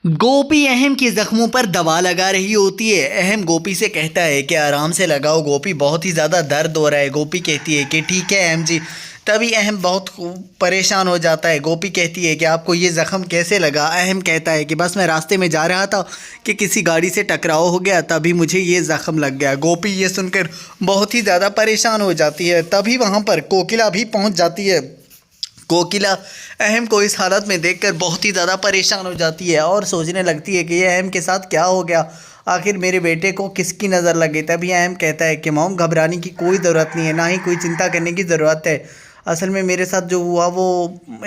गोपी अहम के जख्मों पर दवा लगा रही होती है। अहम गोपी से कहता है कि आराम से लगाओ, गोपी बहुत ही ज़्यादा दर्द हो रहा है। गोपी कहती है कि ठीक है अहम जी। तभी अहम बहुत परेशान हो जाता है। गोपी कहती है कि आपको ये ज़ख्म कैसे लगा। अहम कहता है कि बस मैं रास्ते में जा रहा था कि किसी गाड़ी से टकराव हो गया, तभी मुझे ये ज़ख्म लग गया। गोपी ये सुनकर बहुत ही ज़्यादा परेशान हो जाती है। तभी वहाँ पर कोकिला भी पहुँच जाती है। कोकिला अहम को इस हालत में देखकर बहुत ही ज़्यादा परेशान हो जाती है और सोचने लगती है कि ये अहम के साथ क्या हो गया, आखिर मेरे बेटे को किसकी नज़र लग गई। तभी अहम कहता है कि मॉम, घबराने की कोई ज़रूरत नहीं है, ना ही कोई चिंता करने की ज़रूरत है। असल में मेरे साथ जो हुआ वो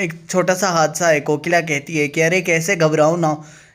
एक छोटा सा हादसा है। कोकिला कहती है कि अरे कैसे घबराऊँ ना,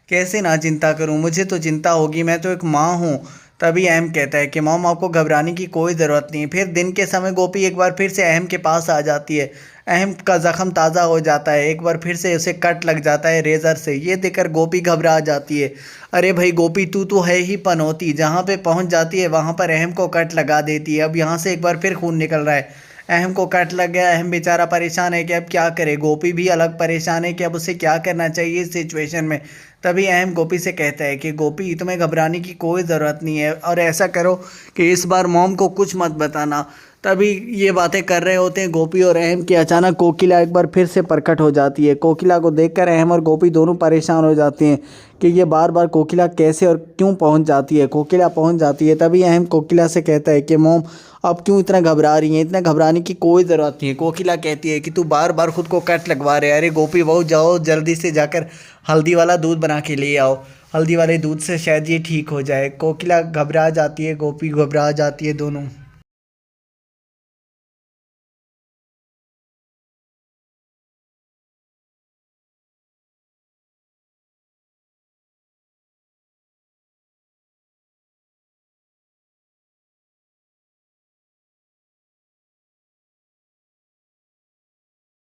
कैसे ना चिंता करूँ, मुझे तो चिंता होगी, मैं तो एक माँ हूँ। तभी अहम कहता है कि मॉम, आपको घबराने की कोई ज़रूरत नहीं है। फिर दिन के समय गोपी एक बार फिर से अहम के पास आ जाती है। अहम का ज़ख्म ताज़ा हो जाता है, एक बार फिर से उसे कट लग जाता है रेज़र से। ये देखकर गोपी घबरा जाती है। अरे भाई गोपी, तू तो है ही पनौती, जहाँ पे पहुँच जाती है वहाँ पर अहम को कट लगा देती है। अब यहाँ से एक बार फिर खून निकल रहा है। अहम को कट लग गया, अहम बेचारा परेशान है कि अब क्या करे। गोपी भी अलग परेशान है कि अब उसे क्या करना चाहिए इस सिचुएशन में। तभी अहम गोपी से कहता है कि गोपी, तुम्हें घबराने की कोई ज़रूरत नहीं है, और ऐसा करो कि इस बार मॉम को कुछ मत बताना। तभी ये बातें कर रहे होते हैं गोपी और अहम कि अचानक कोकिला एक बार फिर से प्रकट हो जाती है। कोकिला को देखकर अहम और गोपी दोनों परेशान हो जाते हैं कि ये बार बार कोकिला कैसे और क्यों पहुंच जाती है। कोकिला पहुंच जाती है। तभी अहम कोकिला से कहता है कि मॉम, अब क्यों इतना घबरा रही है, इतना घबराने की कोई ज़रूरत नहीं है। कोकिला कहती है कि तू बार बार खुद को कट लगवा रहे है। अरे गोपी बहू, जाओ जल्दी से जाकर हल्दी वाला दूध बना के ले आओ, हल्दी वाले दूध से शायद ये ठीक हो जाए। कोकिला घबरा जाती है, गोपी घबरा जाती है, दोनों।